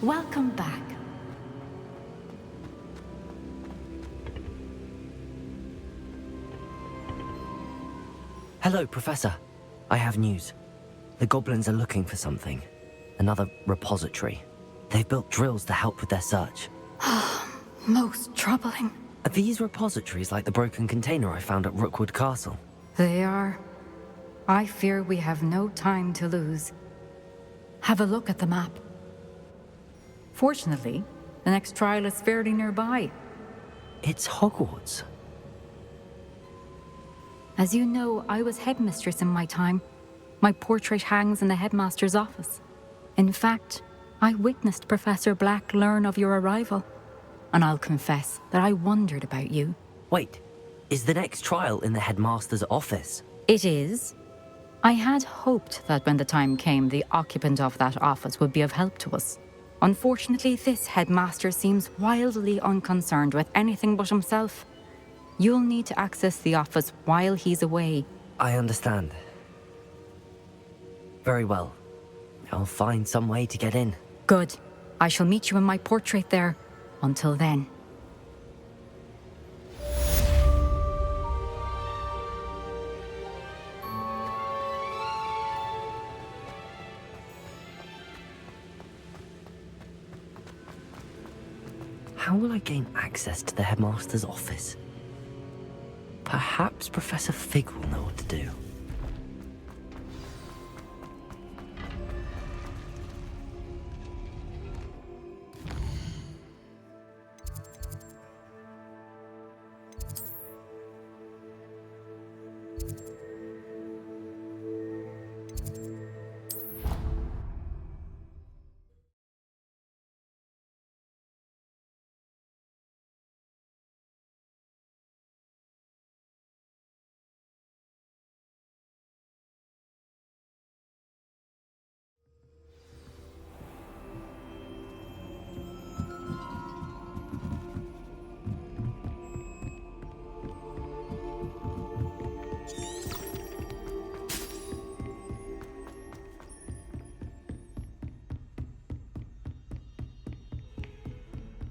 Welcome back. Hello, Professor. I have news. The goblins are looking for something. Another repository. They've built drills to help with their search. Most troubling. Are these repositories like the broken container I found at Rookwood Castle? They are. I fear we have no time to lose. Have a look at the map. Fortunately, the next trial is fairly nearby. It's Hogwarts. As you know, I was headmistress in my time. My portrait hangs in the headmaster's office. In fact, I witnessed Professor Black learn of your arrival. And I'll confess that I wondered about you. Wait, is the next trial in the headmaster's office? It is. I had hoped that when the time came, the occupant of that office would be of help to us. Unfortunately, this headmaster seems wildly unconcerned with anything but himself. You'll need to access the office while he's away. I understand. Very well. I'll find some way to get in. Good. I shall meet you in my portrait there. Until then. how will I gain access to the headmaster's office? Perhaps Professor Fig will know what to do.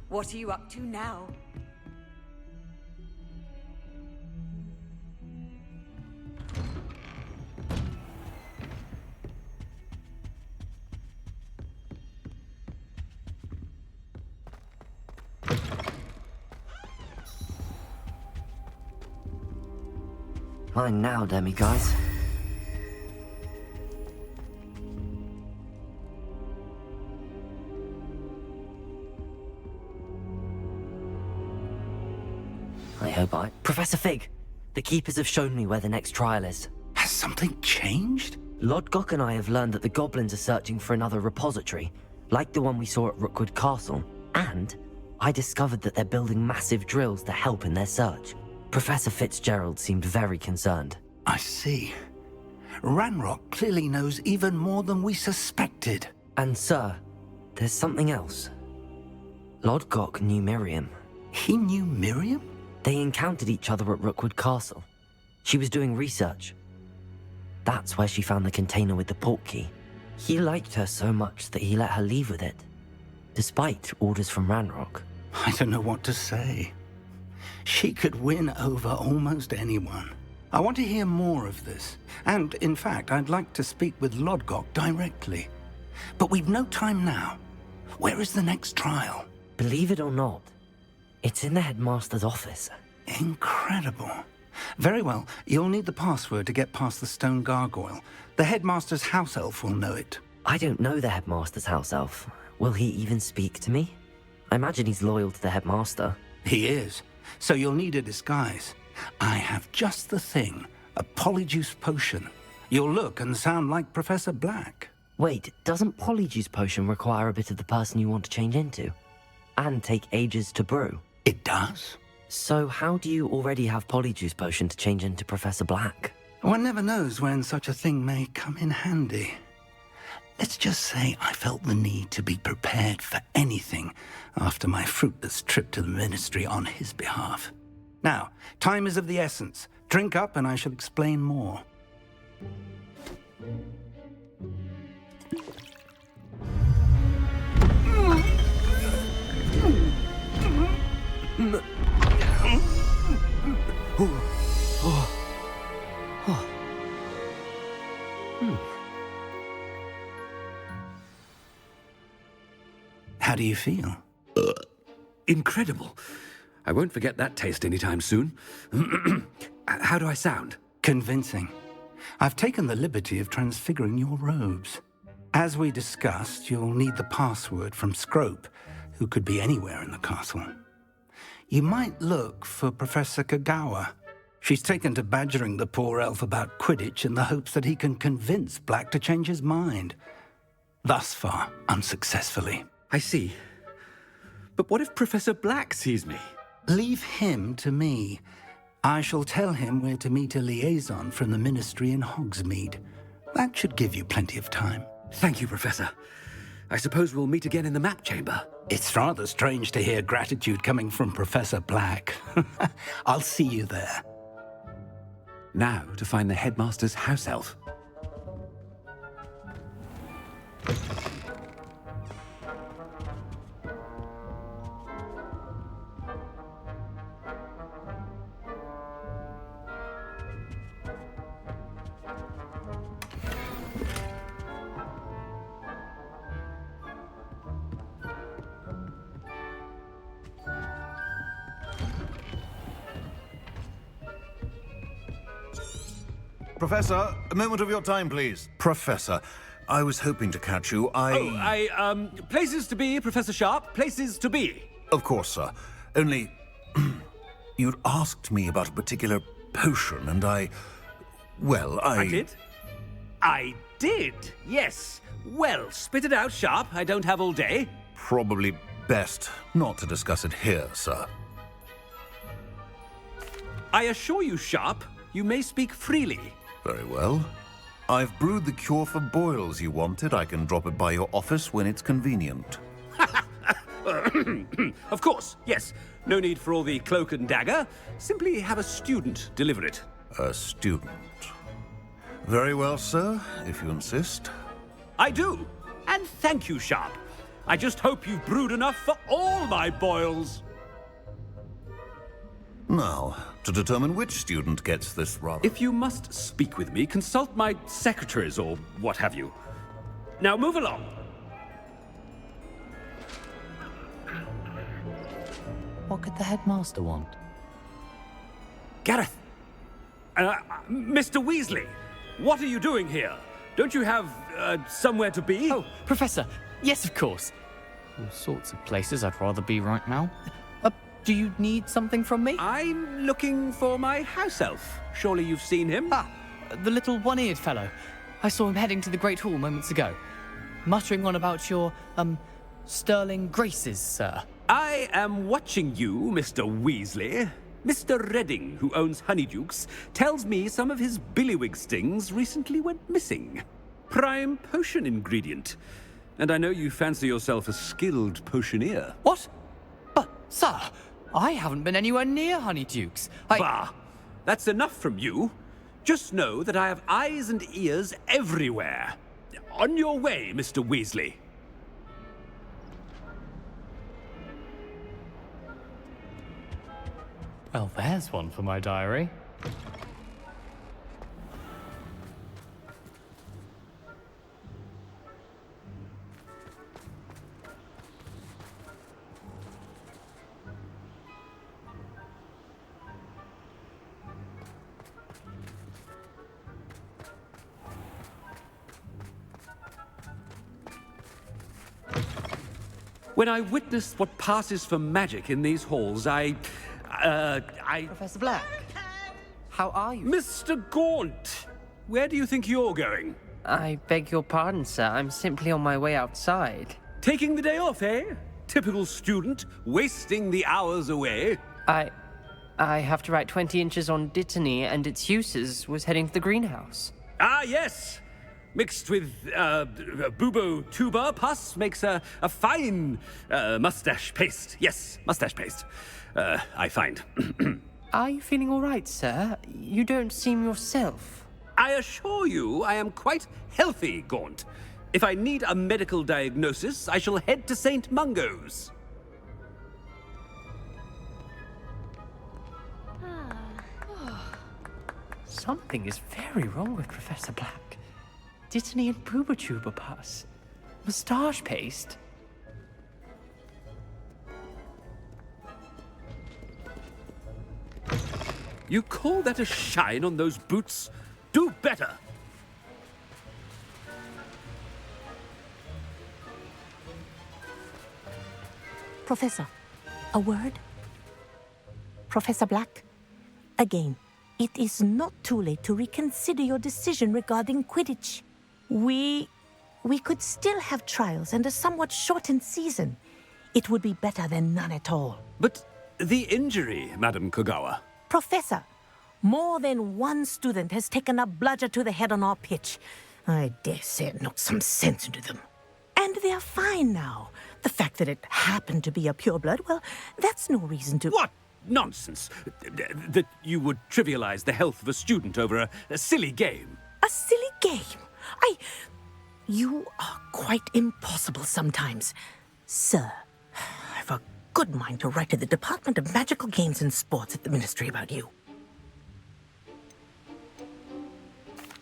What are you up to now? Mine now, demiguise. Professor Fig! The Keepers have shown me where the next trial is. Has something changed? Lodgok and I have learned that the goblins are searching for another repository, like the one we saw at Rookwood Castle. And I discovered that they're building massive drills to help in their search. Professor Fitzgerald seemed very concerned. I see. Ranrock clearly knows even more than we suspected. And sir, there's something else. Lodgok knew Miriam. He knew Miriam? They encountered each other at Rookwood Castle. She was doing research. That's where she found the container with the port key. He liked her so much that he let her leave with it, despite orders from Ranrock. I don't know what to say. She could win over almost anyone. I want to hear more of this. And, in fact, I'd like to speak with Lodgok directly. But we've no time now. Where is the next trial? Believe it or not, it's in the headmaster's office. Incredible. Very well, you'll need the password to get past the stone gargoyle. The headmaster's house elf will know it. I don't know the headmaster's house elf. Will he even speak to me? I imagine he's loyal to the headmaster. He is. So you'll need a disguise. I have just the thing. A Polyjuice potion. You'll look and sound like Professor Black. Wait, doesn't Polyjuice potion require a bit of the person you want to change into? And take ages to brew? It does. So how do you already have Polyjuice potion to change into Professor Black? One never knows when such a thing may come in handy. Let's just say I felt the need to be prepared for anything after my fruitless trip to the Ministry on his behalf. Now, time is of the essence. Drink up and I shall explain more. How do you feel? Incredible. I won't forget that taste anytime soon. How do I sound? Convincing. I've taken the liberty of transfiguring your robes. As we discussed, you'll need the password from Scrope, who could be anywhere in the castle. You might look for Professor Kagawa. She's taken to badgering the poor elf about Quidditch in the hopes that he can convince Black to change his mind. Thus far, unsuccessfully. I see. But what if Professor Black sees me? Leave him to me. I shall tell him where to meet a liaison from the Ministry in Hogsmeade. That should give you plenty of time. Thank you, Professor. I suppose we'll meet again in the map chamber. It's rather strange to hear gratitude coming from Professor Black. I'll see you there. Now to find the headmaster's house elf. Professor, a moment of your time, please. Professor, I was hoping to catch you. Places to be, Professor Sharp. Places to be. Of course, sir. Only... you'd asked me about a particular potion, and I did? I did, yes. Well, spit it out, Sharp. I don't have all day. Probably best not to discuss it here, sir. I assure you, Sharp, you may speak freely. Very well. I've brewed the cure for boils you wanted. I can drop it by your office when it's convenient. Of course, yes. No need for all the cloak and dagger. Simply have a student deliver it. A student. Very well, sir, if you insist. I do. And thank you, Sharp. I just hope you've brewed enough for all my boils. Now, to determine which student gets this rather... If you must speak with me, consult my secretaries or what have you. Now move along. What could the headmaster want? Gareth! Mr. Weasley, what are you doing here? Don't you have, somewhere to be? Oh, Professor, yes, of course. All sorts of places I'd rather be right now. Do you need something from me? I'm looking for my house elf. Surely you've seen him? Ah, the little one-eared fellow. I saw him heading to the Great Hall moments ago, muttering on about your, sterling graces, sir. I am watching you, Mr. Weasley. Mr. Redding, who owns Honeydukes, tells me some of his billywig stings recently went missing. Prime potion ingredient. And I know you fancy yourself a skilled potioneer. What? But, sir, I haven't been anywhere near Honeydukes. Bah! That's enough from you. Just know that I have eyes and ears everywhere. On your way, Mr. Weasley. Well, there's one for my diary. When I witness what passes for magic in these halls, Professor Black, how are you? Mr. Gaunt! Where do you think you're going? I beg your pardon, sir. I'm simply on my way outside. Taking the day off, eh? Typical student, wasting the hours away. I have to write 20 inches on Dittany and its uses. Was heading to the greenhouse. Ah, yes! Mixed with, bubo tuber pus makes a fine, mustache paste. Yes, mustache paste. I find. Are you feeling all right, sir? You don't seem yourself. I assure you I am quite healthy, Gaunt. If I need a medical diagnosis, I shall head to St. Mungo's. Something is very wrong with Professor Black. Dittany and Boobertuber pus. Moustache paste. You call that a shine on those boots? Do better! Professor, a word? Professor Black, again, it is not too late to reconsider your decision regarding Quidditch. We could still have trials and a somewhat shortened season. It would be better than none at all. But the injury, Madam Kogawa. Professor, more than one student has taken a bludger to the head on our pitch. I dare say it knocked some sense into them. And they're fine now. The fact that it happened to be a pureblood, well, that's no reason to... What nonsense! That you would trivialize the health of a student over a silly game. A silly game? You are quite impossible sometimes. Sir, I've a good mind to write to the Department of Magical Games and Sports at the Ministry about you.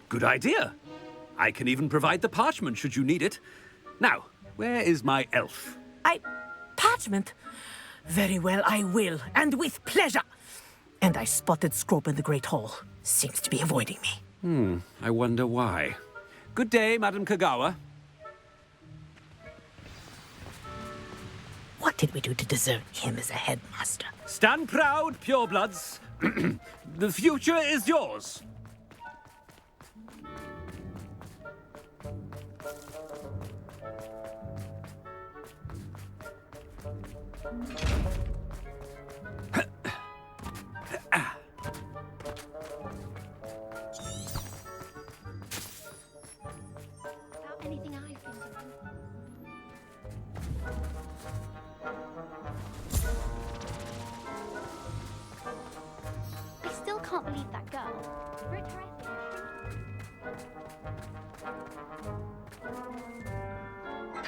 Good idea. I can even provide the parchment should you need it. Now, where is my elf? Parchment? Very well, I will, and with pleasure. And I spotted Scrope in the Great Hall. Seems to be avoiding me. I wonder why. Good day, Madam Kagawa. What did we do to deserve him as a headmaster? Stand proud, purebloods. The future is yours. Anything I've been doing. I still can't believe that girl. Very terrific.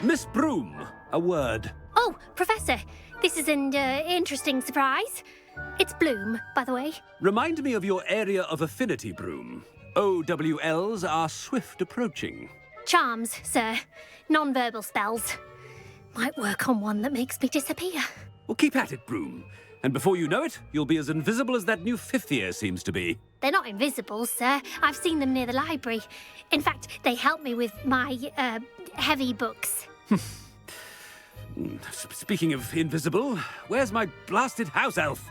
Miss Broom, a word. Oh, Professor, this is an interesting surprise. It's Bloom, by the way. Remind me of your area of affinity, Broom. OWLs are swift approaching. Charms, sir. Non-verbal spells. Might work on one that makes me disappear. Well, keep at it, Broom. And before you know it, you'll be as invisible as that new fifth year seems to be. They're not invisible, sir. I've seen them near the library. In fact, they help me with my, heavy books. Speaking of invisible, where's my blasted house elf?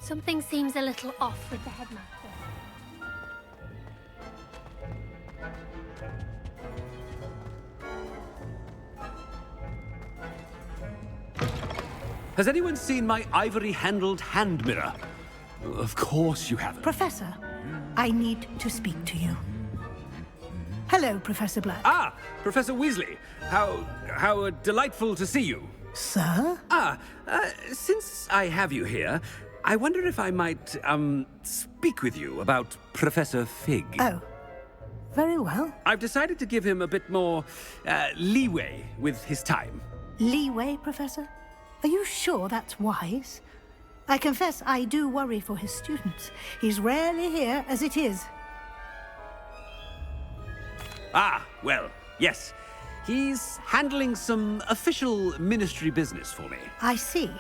Something seems a little off with the headmaster. Has anyone seen my ivory-handled hand mirror? Of course you haven't. Professor, I need to speak to you. Hello, Professor Black. Ah, Professor Weasley. How delightful to see you. Sir? Since I have you here, I wonder if I might, speak with you about Professor Fig. Oh, very well. I've decided to give him a bit more, leeway with his time. Leeway, Professor? Are you sure that's wise? I confess I do worry for his students. He's rarely here as it is. Ah, well, yes. He's handling some official ministry business for me. I see.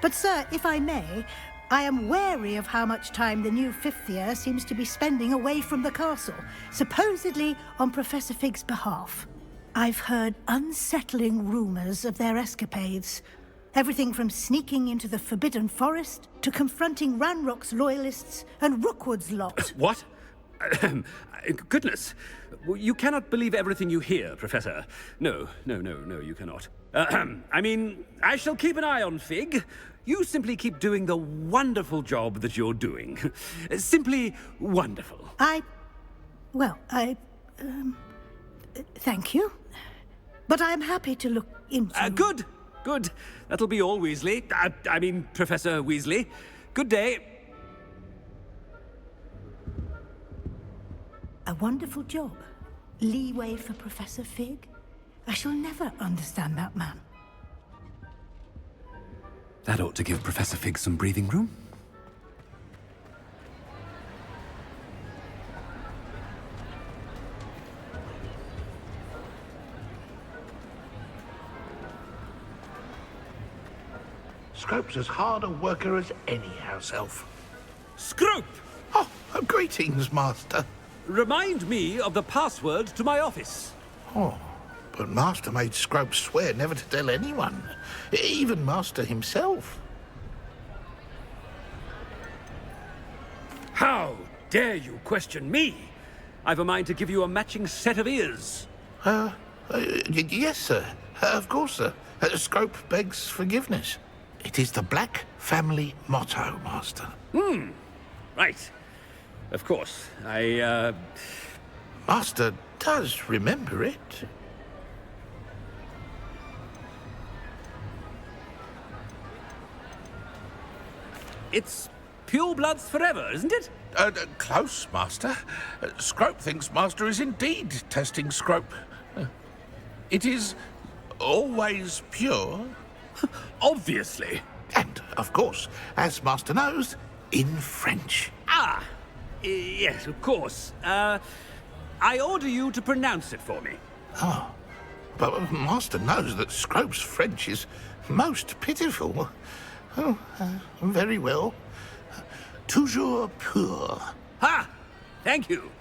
But, sir, if I may, I am wary of how much time the new fifth year seems to be spending away from the castle, supposedly on Professor Fig's behalf. I've heard unsettling rumors of their escapades. Everything from sneaking into the Forbidden Forest to confronting Ranrock's loyalists and Rookwood's lot. What? Goodness. You cannot believe everything you hear, Professor. No, you cannot. I mean, I shall keep an eye on Fig. You simply keep doing the wonderful job that you're doing. Simply wonderful. Thank you. But I'm happy to look into... Good. That'll be all, Weasley. I mean, Professor Weasley. Good day. A wonderful job. Leeway for Professor Fig. I shall never understand that man. That ought to give Professor Fig some breathing room. Scrope's as hard a worker as any house elf. Scrope! Oh, greetings, Master. Remind me of the password to my office. Oh, but Master made Scrope swear never to tell anyone, even Master himself. How dare you question me? I've a mind to give you a matching set of ears. Yes, sir. Of course, sir. Scrope begs forgiveness. It is the Black family motto, Master. Right. Of course. Master does remember it. It's purebloods forever, isn't it? Close, Master. Scrope thinks Master is indeed testing Scrope. It is always pure. Obviously. And, of course, as Master knows, in French. Yes, of course. I order you to pronounce it for me. Oh, but Master knows that Scrope's French is most pitiful. Oh, very well. Toujours pur. Ha! Thank you.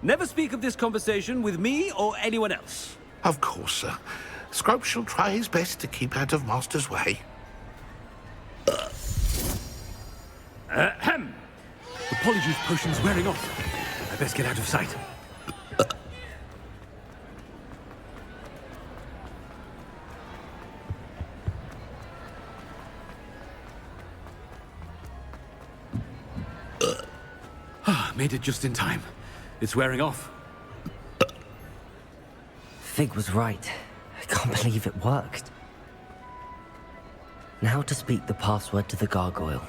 Never speak of this conversation with me or anyone else. Of course, sir. Scrope shall try his best to keep out of Master's way. Ahem. The Polyjuice potion's wearing off. I best get out of sight. Made it just in time. It's wearing off. Fig was right. I can't believe it worked. Now to speak the password to the gargoyle.